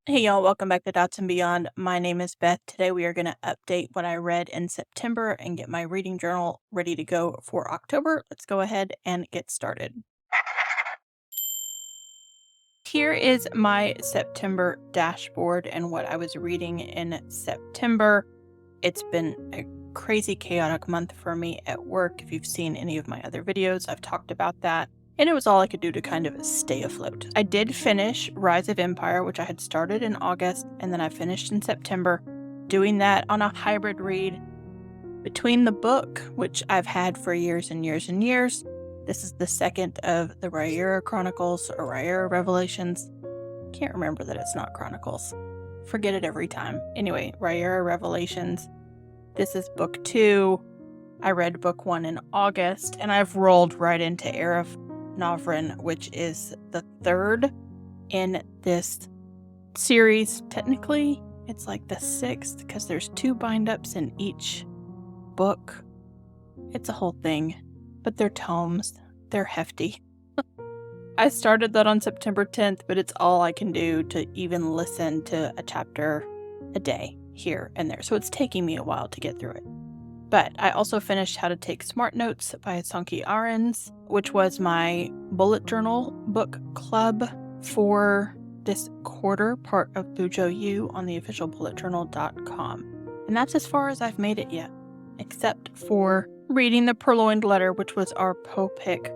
Hey y'all, welcome back to Dots and Beyond. My name is Beth. Today we are going to update what I read in September and get my reading journal ready to go for October. Let's go ahead and get started. Here is my September dashboard and what I was reading in September. It's been a crazy chaotic month for me at work. If you've seen any of my other videos, I've talked about that. And it was all I could do to kind of stay afloat. I did finish Rise of Empire, which I had started in August, and then I finished in September, doing that on a hybrid read between the book, which I've had for years and years and years. This is the second of the Rhaenyra Chronicles or Rhaenyra Revelations. Can't remember that it's not Chronicles. Forget it every time. Anyway, Rhaenyra Revelations. This is book 2. I read book 1 in August, and I've rolled right into Heir of Novrin, which is the third in this series. Technically, it's like the 6th because there's 2 bind-ups in each book. It's a whole thing, but they're tomes. They're hefty. I started that on September 10th, but it's all I can do to even listen to a chapter a day here and there. So it's taking me a while to get through it. But I also finished How to Take Smart Notes by Sonki Arens, which was my bullet journal book club for this quarter, part of Bujo U on the officialbulletjournal.com. And that's as far as I've made it yet, except for reading the Purloined letter, which was our pick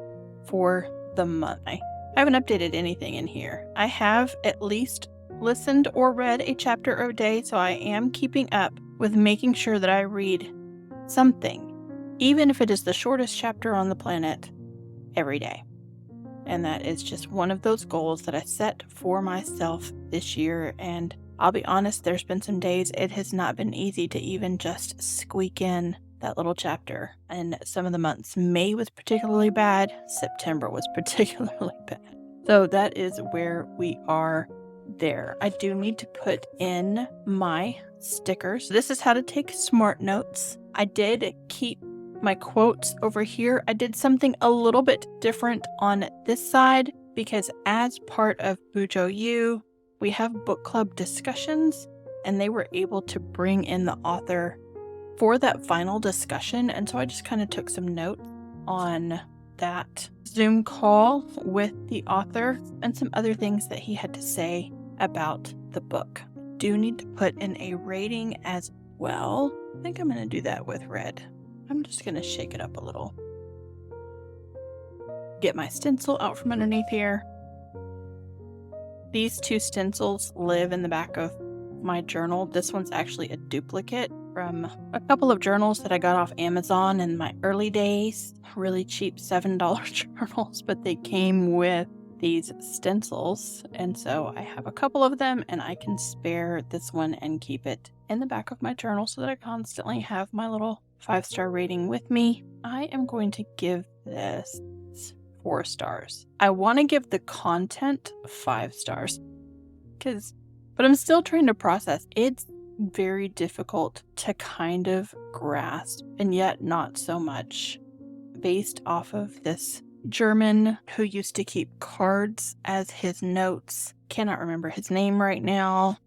for the month. I haven't updated anything in here. I have at least listened or read a chapter a day, so I am keeping up with making sure that I read something, even if it is the shortest chapter on the planet, every day. And that is just one of those goals that I set for myself this year. And I'll be honest, there's been some days it has not been easy to even just squeak in that little chapter. And some of the months, May was particularly bad, September was particularly bad. So that is where we are there. I do need to put in my stickers. This is How to Take Smart Notes. I did keep my quotes over here. I did something a little bit different on this side because as part of Bujo U, we have book club discussions, and they were able to bring in the author for that final discussion. And so I just kind of took some notes on that Zoom call with the author and some other things that he had to say about the book. I do need to put in a rating as well. I think I'm going to do that with red. I'm just going to shake it up a little. Get my stencil out from underneath here. These 2 stencils live in the back of my journal. This one's actually a duplicate from a couple of journals that I got off Amazon in my early days. Really cheap $7 journals, but they came with these stencils. And so I have a couple of them, and I can spare this one and keep it in the back of my journal so that I constantly have my little 5-star rating with me. I am going to give this 4 stars. I want to give the content 5 stars but I'm still trying to process. It's very difficult to kind of grasp, and yet not so much, based off of this German who used to keep cards as his notes. Cannot remember his name right now.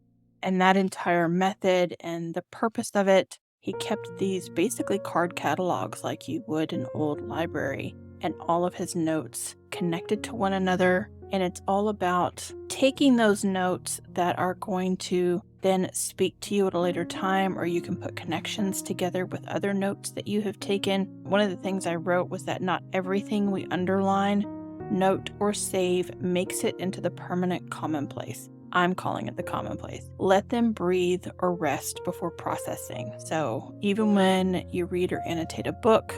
And that entire method and the purpose of it, he kept these basically card catalogs like you would an old library, and all of his notes connected to one another. And it's all about taking those notes that are going to then speak to you at a later time, or you can put connections together with other notes that you have taken. One of the things I wrote was that not everything we underline, note, or save makes it into the permanent commonplace. I'm calling it the commonplace. Let them breathe or rest before processing. So even when you read or annotate a book,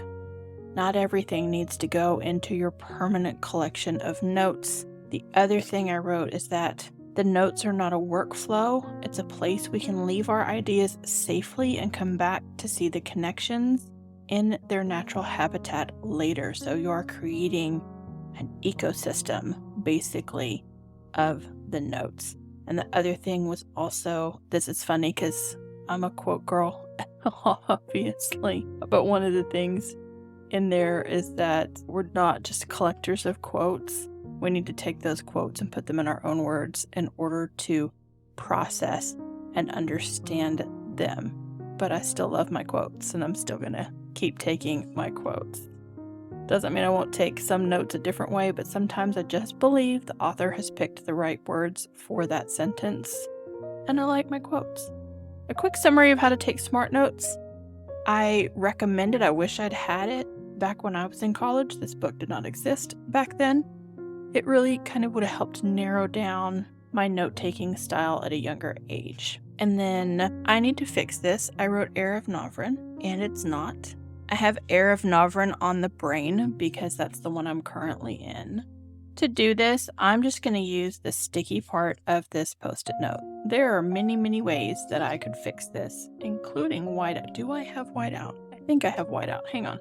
not everything needs to go into your permanent collection of notes. The other thing I wrote is that the notes are not a workflow. It's a place we can leave our ideas safely and come back to see the connections in their natural habitat later. So you are creating an ecosystem, basically, of the notes. And the other thing was also, this is funny because I'm a quote girl, obviously. But one of the things in there is that we're not just collectors of quotes. We need to take those quotes and put them in our own words in order to process and understand them. But I still love my quotes, and I'm still going to keep taking my quotes. Doesn't mean I won't take some notes a different way, but sometimes I just believe the author has picked the right words for that sentence, and I like my quotes. A quick summary of how to take smart notes. I recommend it. I wish I'd had it back when I was in college. This book did not exist back then. It really kind of would have helped narrow down my note-taking style at a younger age. And then I need to fix this. I wrote Heir of Novrin, and it's not. I have Heir of Novrin on the brain because that's the one I'm currently in. To do this, I'm just going to use the sticky part of this Post-it note. There are many, many ways that I could fix this, including whiteout. Do I have whiteout? I think I have whiteout. Hang on.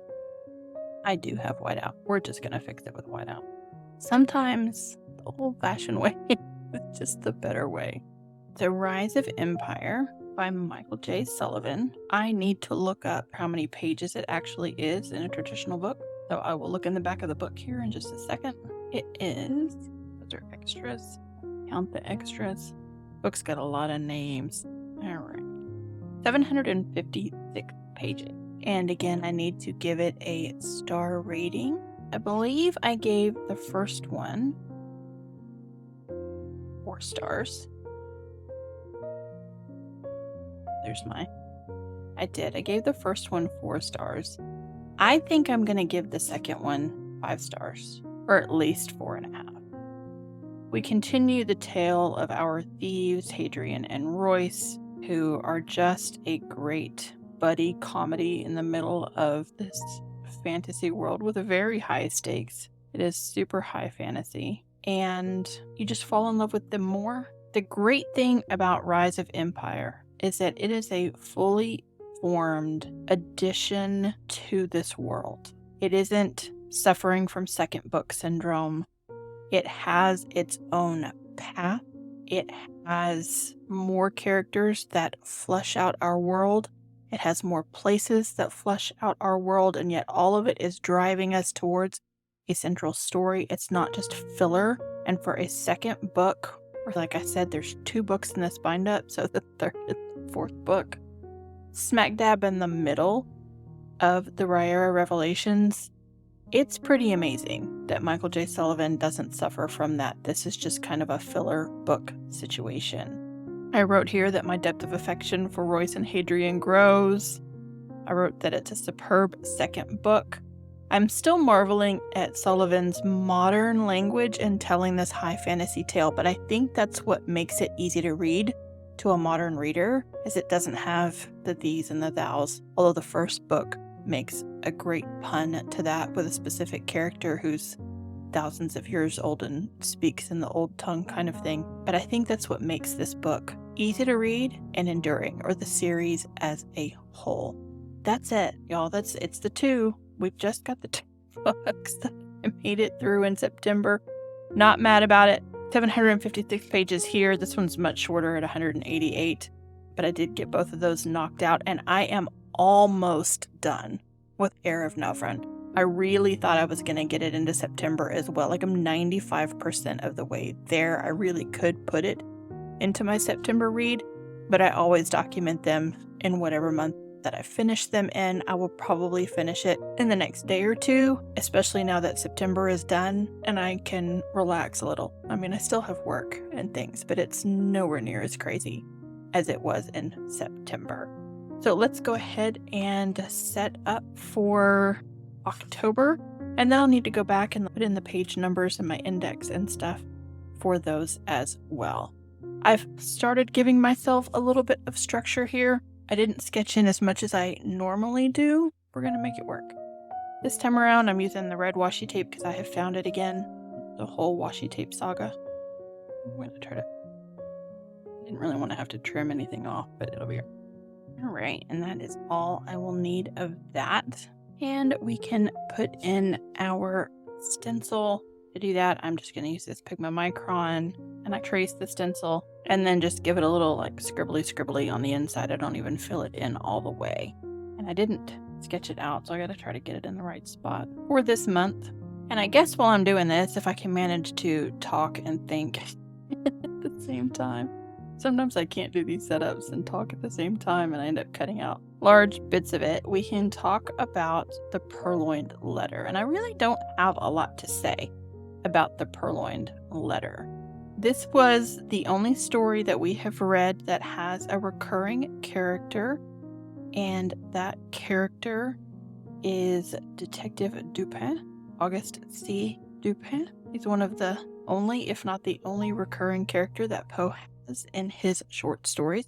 I do have whiteout. We're just going to fix it with whiteout. Sometimes the old-fashioned way is just the better way. The Rise of Empire by Michael J. Sullivan. I need to look up how many pages it actually is in a traditional book. So I will look in the back of the book here in just a second. It is, those are extras. Count the extras. Book's got a lot of names. All right. 756 pages. And again, I need to give it a star rating. I believe I gave the first one 4 stars. There's mine. I did. I gave the first one 4 stars. I think I'm going to give the second one 5 stars, or at least 4.5. We continue the tale of our thieves, Hadrian and Royce, who are just a great buddy comedy in the middle of this fantasy world with a very high stakes. It is super high fantasy, and you just fall in love with them more. The great thing about Rise of Empire is that it is a fully formed addition to this world. It isn't suffering from second book syndrome. It has its own path. It has more characters that flesh out our world. It has more places that flesh out our world, and yet all of it is driving us towards a central story. It's not just filler. And for a second book, or like I said, there's 2 books in this bind up, so the third and the 4th book, smack dab in the middle of the Rhaenyra Revelations, it's pretty amazing that Michael J. Sullivan doesn't suffer from that. This is just kind of a filler book situation. I wrote here that my depth of affection for Royce and Hadrian grows. I wrote that it's a superb second book. I'm still marveling at Sullivan's modern language in telling this high fantasy tale, but I think that's what makes it easy to read to a modern reader, is it doesn't have the these and the thous, although the first book makes a great pun to that with a specific character who's thousands of years old and speaks in the old tongue kind of thing. But I think that's what makes this book easy to read and enduring, or the series as a whole. That's it, y'all. It's the 2. We've just got the 2 books that I made it through in September. Not mad about it. 756 pages here. This one's much shorter at 188, but I did get both of those knocked out, and I am almost done with Heir of Novrin. I really thought I was going to get it into September as well. Like, I'm 95% of the way there. I really could put it into my September read, but I always document them in whatever month that I finish them in. I will probably finish it in the next day or 2, especially now that September is done and I can relax a little. I mean, I still have work and things, but it's nowhere near as crazy as it was in September. So let's go ahead and set up for October, and then I'll need to go back and put in the page numbers and my index and stuff for those as well. I've started giving myself a little bit of structure here. I didn't sketch in as much as I normally do. We're going to make it work. This time around, I'm using the red washi tape because I have found it again. The whole washi tape saga. I'm going to try to... Didn't really want to have to trim anything off, but it'll be... Alright, and that is all I will need of that. And we can put in our stencil. To do that, I'm just going to use this Pigma Micron, and I trace the stencil, and then just give it a little like scribbly on the inside. I don't even fill it in all the way. And I didn't sketch it out, so I got to try to get it in the right spot for this month. And I guess while I'm doing this, if I can manage to talk and think at the same time. Sometimes I can't do these setups and talk at the same time, and I end up cutting out large bits of it. We can talk about the Purloined letter, and I really don't have a lot to say about the Purloined letter. This was the only story that we have read that has a recurring character, and that character is Detective Dupin, Auguste C. Dupin. He's one of the only, if not the only, recurring character that Poe has in his short stories.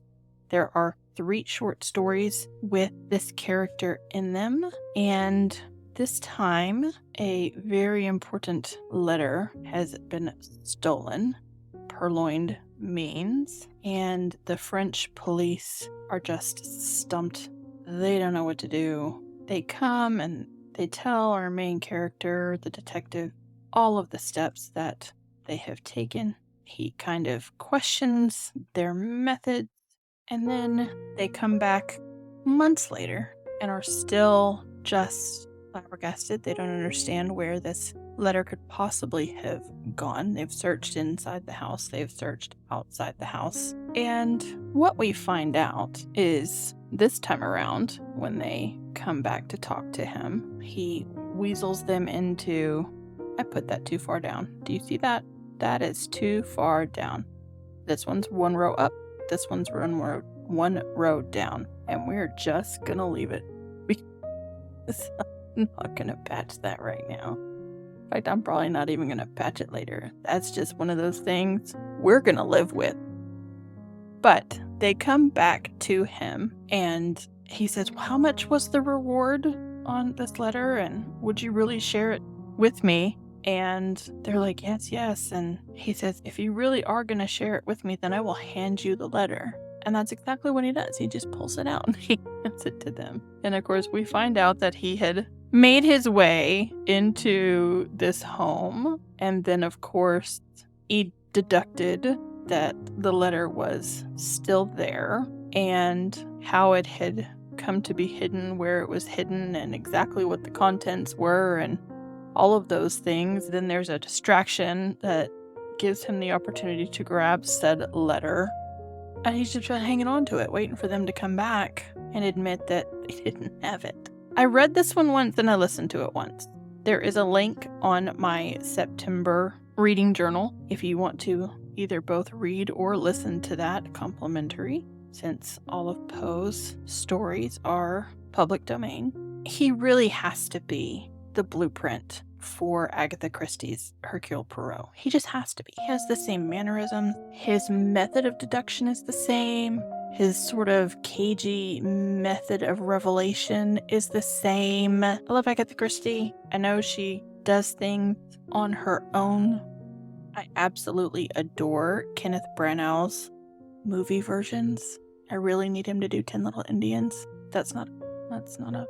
There are 3 short stories with this character in them, and this time a very important letter has been stolen. Purloined means, and the French police are just stumped. They don't know what to do. They come and they tell our main character, the detective, all of the steps that they have taken. He kind of questions their methods, and then they come back months later and are still just flabbergasted. They don't understand where this letter could possibly have gone. They've searched inside the house, they've searched outside the house. And what we find out is this time around, when they come back to talk to him, he weasels them into, I put that too far down. Do you see that? That is too far down. This one's 1 row up, this one's 1 row down, and we're just gonna leave it because I'm not gonna patch that right now. In fact, I'm probably not even going to patch it later. That's just one of those things we're going to live with. But they come back to him, and he says, well, how much was the reward on this letter? And would you really share it with me? And they're like, yes. And he says, if you really are going to share it with me, then I will hand you the letter. And that's exactly what he does. He just pulls it out and he hands it to them. And of course, we find out that he had made his way into this home, and then of course he deducted that the letter was still there, and how it had come to be hidden, where it was hidden, and exactly what the contents were, and all of those things. Then there's a distraction that gives him the opportunity to grab said letter, and he's just been hanging on to it, waiting for them to come back and admit that they didn't have it. I read this one once and I listened to it once. There is a link on my September reading journal if you want to either both read or listen to that complimentary, since all of Poe's stories are public domain. He really has to be the blueprint for Agatha Christie's Hercule Poirot. He just has to be. He has the same mannerisms. His method of deduction is the same. His sort of cagey method of revelation is the same. I love Agatha Christie. I know she does things on her own. I absolutely adore Kenneth Branagh's movie versions. I really need him to do 10 Little Indians. That's not a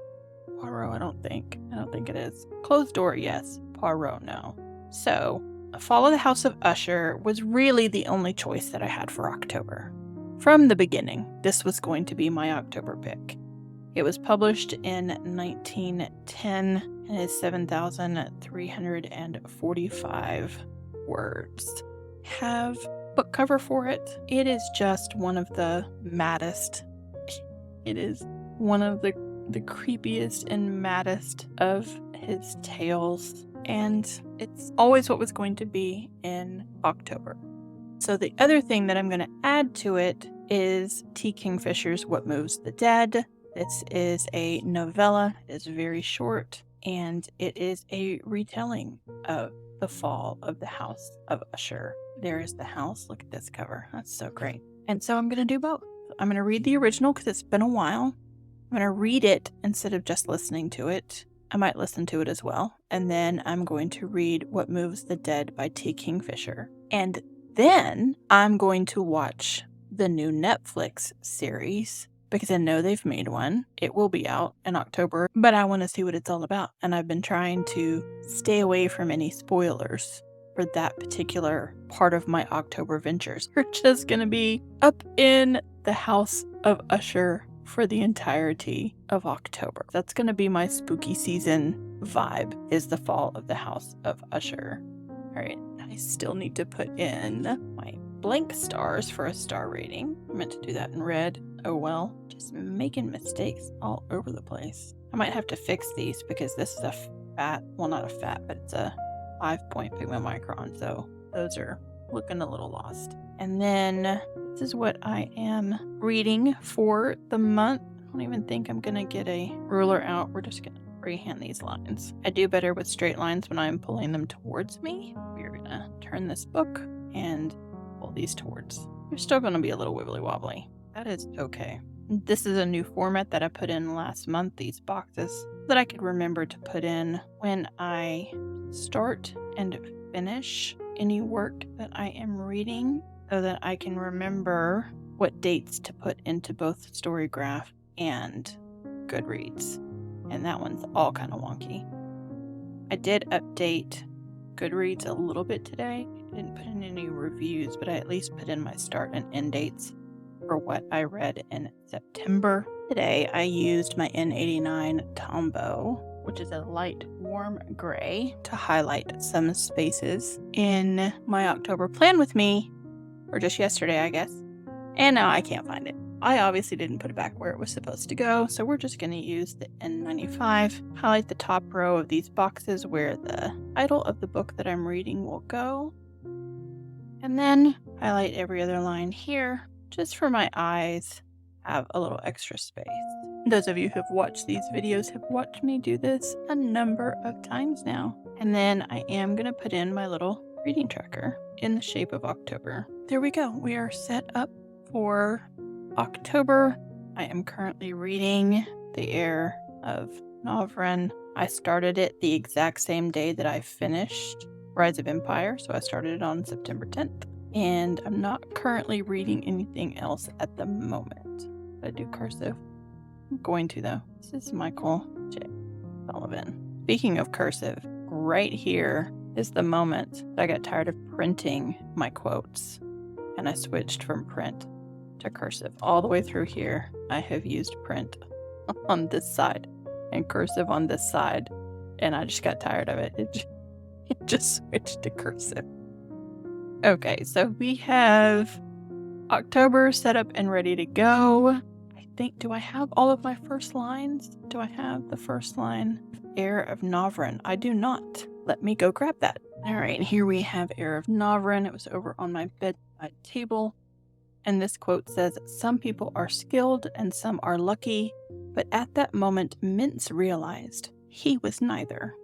Poirot, I don't think. I don't think it is. Closed Door, yes. Poirot, no. So, Follow the House of Usher was really the only choice that I had for October. From the beginning, this was going to be my October pick. It was published in 1910 and is 7,345 words. Have book cover for it. It is just one of the maddest. It is one of the creepiest and maddest of his tales, and it's always what was going to be in October. So the other thing that I'm going to add to it is T. Kingfisher's What Moves the Dead. This is a novella. It's very short, and it is a retelling of the fall of the House of Usher. There is the house. Look at this cover. That's so great. And so I'm going to do both. I'm going to read the original because it's been a while. I'm going to read it instead of just listening to it. I might listen to it as well. And then I'm going to read What Moves the Dead by T. Kingfisher. And then I'm going to watch the new Netflix series because I know they've made one. It will be out in October, but I want to see what it's all about. And I've been trying to stay away from any spoilers for that particular part of my October ventures. We're just going to be up in the House of Usher for the entirety of October. That's going to be my spooky season vibe, is the fall of the House of Usher. All right, I still need to put in my blank stars for a star rating. I meant to do that in red. Oh well, just making mistakes all over the place. I might have to fix these because this is a fat, well, not a fat, but it's a 5-point pigmamicron, so those are looking a little lost. And then this is what I am reading for the month. I don't even think I'm gonna get a ruler out. We're just gonna freehand these lines. I do better with straight lines when I'm pulling them towards me. We're gonna turn this book and pull these towards. They're still gonna be a little wibbly wobbly. That is okay. This is a new format that I put in last month, these boxes, that I could remember to put in when I start and finish any work that I am reading, so that I can remember what dates to put into both Storygraph and Goodreads. And that one's all kind of wonky. I did update Goodreads a little bit today. I didn't put in any reviews, but I at least put in my start and end dates for what I read in September. Today I used my N89 Tombow, which is a light warm gray, to highlight some spaces in my October plan with me, or just yesterday I guess, and now I can't find it. I obviously didn't put it back where it was supposed to go, so we're just going to use the N95, highlight the top row of these boxes where the title of the book that I'm reading will go, and then highlight every other line here, just for my eyes have a little extra space. Those of you who have watched these videos have watched me do this a number of times now. And then I am going to put in my little reading tracker in the shape of October. There we go. We are set up for October. I am currently reading The Heir of Novren. I started it the exact same day that I finished Rise of Empire, so I started it on September 10th. And I'm not currently reading anything else at the moment. I do cursive. I'm going to, though. This is Michael J. Sullivan. Speaking of cursive, right here is the moment that I got tired of printing my quotes, and I switched from print to cursive. All the way through here, I have used print on this side and cursive on this side, and I just got tired of it. It just switched to cursive. Okay, so we have October set up and ready to go. I think, do I have all of my first lines? Do I have the first line? Heir of Novren. I do not. Let me go grab that. All right, here we have Heir of Novren. It was over on my bedside table. And this quote says, "Some people are skilled and some are lucky, but at that moment, Mintz realized he was neither."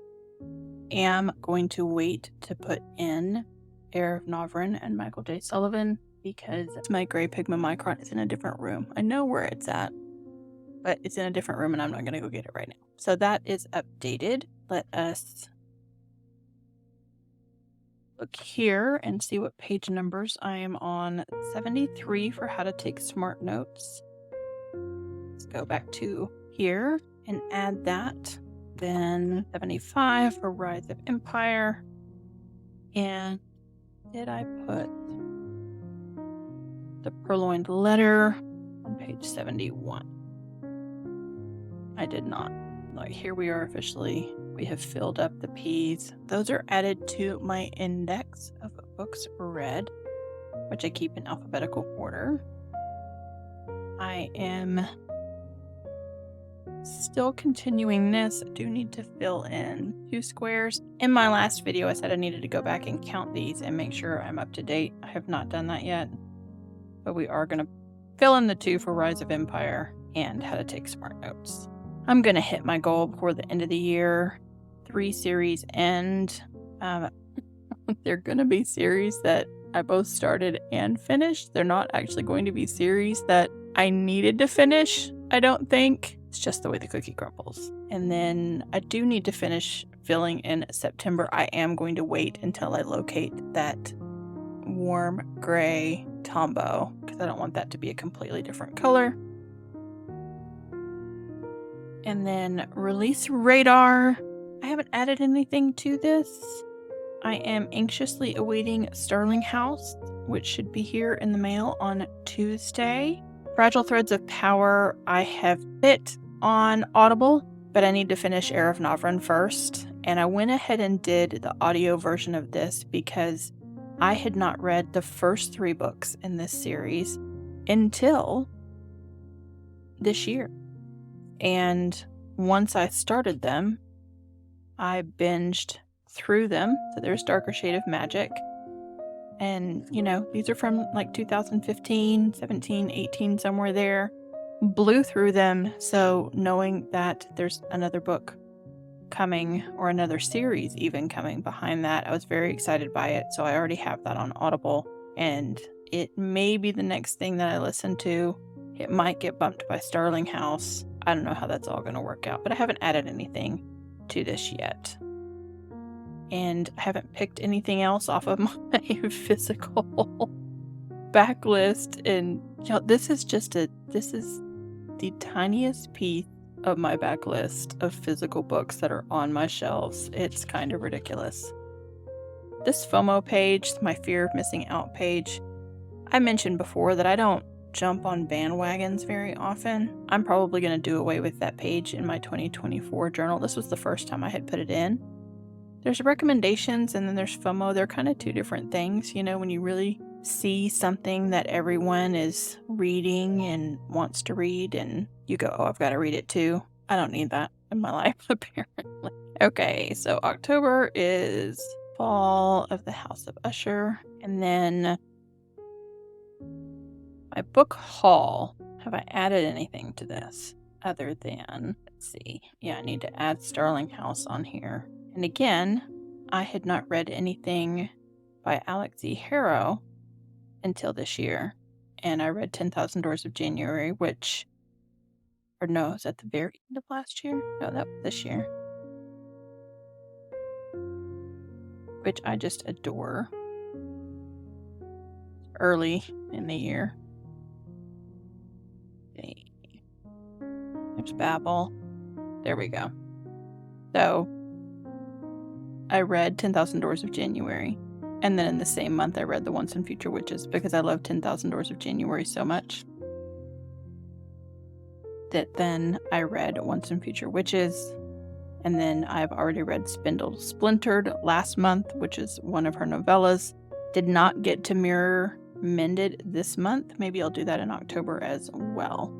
Am going to wait to put in Heir of Novren and Michael J. Sullivan because my gray pigmamicron is in a different room. I know where it's at, but it's in a different room and I'm not going to go get it right now. So that is updated. Let us look here and see what page numbers. I am on 73 for how to take smart notes. Let's go back to here and add that. Then 75 for Rise of Empire. And did I put the Purloined letter on page 71? I did not. Like, here we are officially. We have filled up the P's. Those are added to my index of books read, which I keep in alphabetical order. I am still continuing this. I do need to fill in 2 squares. In my last video, I said I needed to go back and count these and make sure I'm up to date. I have not done that yet, but we are going to fill in the 2 for Rise of Empire and how to take smart notes. I'm going to hit my goal before the end of the year. 3 series end. They're going to be series that I both started and finished. They're not actually going to be series that I needed to finish, I don't think. It's just the way the cookie crumbles. And then I do need to finish filling in September. I am going to wait until I locate that warm gray Tombow because I don't want that to be a completely different color. And then release radar. I haven't added anything to this. I am anxiously awaiting Sterling House, which should be here in the mail on Tuesday. Fragile Threads of Power, I have it on Audible, but I need to finish Heir of Novren first. And I went ahead and did the audio version of this because I had not read the first 3 books in this series until this year. And once I started them, I binged through them. So there's Darker Shade of Magic. And, these are from like 2015, 17, 18, somewhere there. Blew through them. So knowing that there's another book coming, or another series even coming behind that, I was very excited by it. So I already have that on Audible. And it may be the next thing that I listen to. It might get bumped by Starling House. I don't know how that's all going to work out, but I haven't added anything to this yet. And I haven't picked anything else off of my physical backlist. And this is the tiniest piece of my backlist of physical books that are on my shelves. It's kind of ridiculous. This FOMO page, my fear of missing out page, I mentioned before that I don't jump on bandwagons very often. I'm probably going to do away with that page in my 2024 journal. This was the first time I had put it in. There's recommendations and then there's FOMO. They're kind of two different things. When you really see something that everyone is reading and wants to read and you go, oh, I've got to read it too. I don't need that in my life, apparently. Okay, so October is Fall of the House of Usher. And then my book haul. Have I added anything to this other than, let's see. Yeah, I need to add Starling House on here. And again, I had not read anything by Alex E. Harrow until this year. And I read 10,000 Doors of January, is that the very end of last year? No, that was this year. Which I just adore. Early in the year. Okay. There's Babel. There we go. So, I read 10,000 Doors of January. And then in the same month, I read The Once and Future Witches because I love 10,000 Doors of January so much that then I read Once and Future Witches. And then I've already read Splintered last month, which is one of her novellas. Did not get to Mirror Mended this month. Maybe I'll do that in October as well.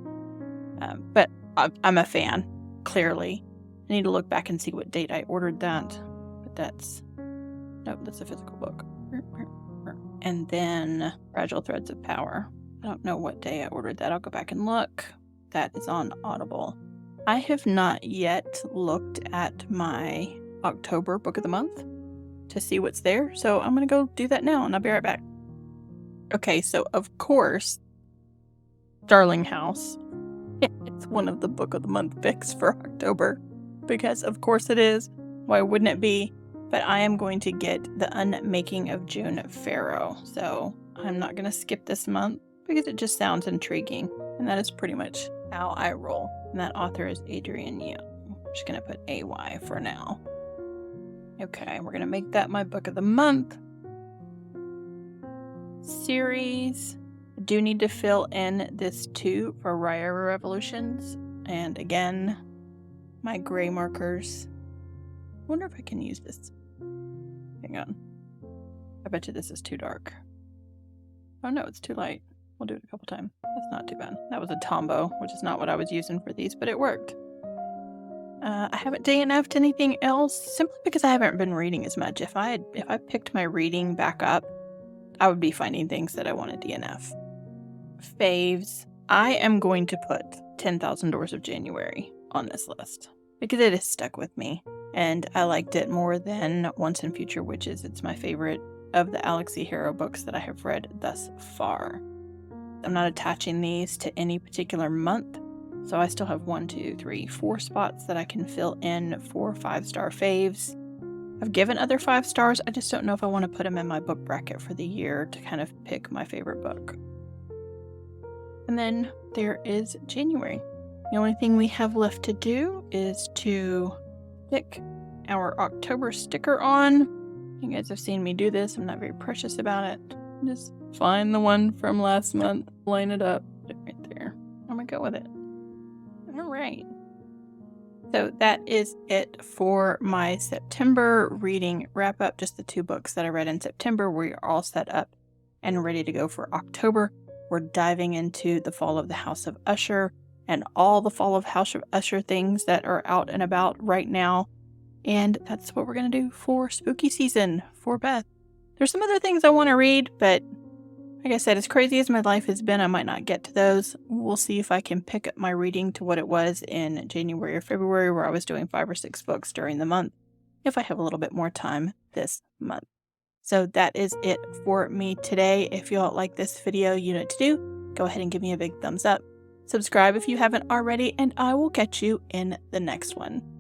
But I'm a fan, clearly. I need to look back and see what date I ordered that. But that's a physical book. And then Fragile Threads of Power. I don't know what day I ordered that. I'll go back and look. That is on Audible. I have not yet looked at my October book of the month to see what's there. So I'm going to go do that now and I'll be right back. Okay, so of course, Starling House. It's one of the book of the month picks for October. Because of course it is. Why wouldn't it be? But I am going to get The Unmaking of June Farrow. So I'm not going to skip this month because it just sounds intriguing. And that is pretty much how I roll. And that author is Adrienne Young. I'm just going to put AY for now. Okay, we're going to make that my book of the month. Series. I do need to fill in this too for Ryera Revolutions. And again, my gray markers. I wonder if I can use this. Hang on. I bet you this is too dark. Oh no, it's too light. We'll do it a couple times. That's not too bad. That was a Tombow, which is not what I was using for these, but it worked. I haven't DNF'd anything else simply because I haven't been reading as much. If I picked my reading back up, I would be finding things that I want to DNF. Faves. I am going to put 10,000 Doors of January on this list because it has stuck with me. And I liked it more than Once and Future Witches. It's my favorite of the Alex E. Harrow books that I have read thus far. I'm not attaching these to any particular month. So I still have 4 spots that I can fill in for 5-star faves. I've given other 5 stars. I just don't know if I want to put them in my book bracket for the year to kind of pick my favorite book. And then there is January. The only thing we have left to do is to stick our October sticker on. You guys have seen me do this. I'm not very precious about it. Just find the one from last month, line it up, put it right there. I'm gonna go with it. All right. So that is it for my September reading wrap up. Just the 2 books that I read in September. We're all set up and ready to go for October. We're diving into the fall of the House of Usher and all the fall of House of Usher things that are out and about right now. And that's what we're going to do for spooky season for Beth. There's some other things I want to read, but like I said, as crazy as my life has been, I might not get to those. We'll see if I can pick up my reading to what it was in January or February, where I was doing 5 or 6 books during the month, if I have a little bit more time this month. So that is it for me today. If you all like this video, you know what to do. Go ahead and give me a big thumbs up. Subscribe if you haven't already, and I will catch you in the next one.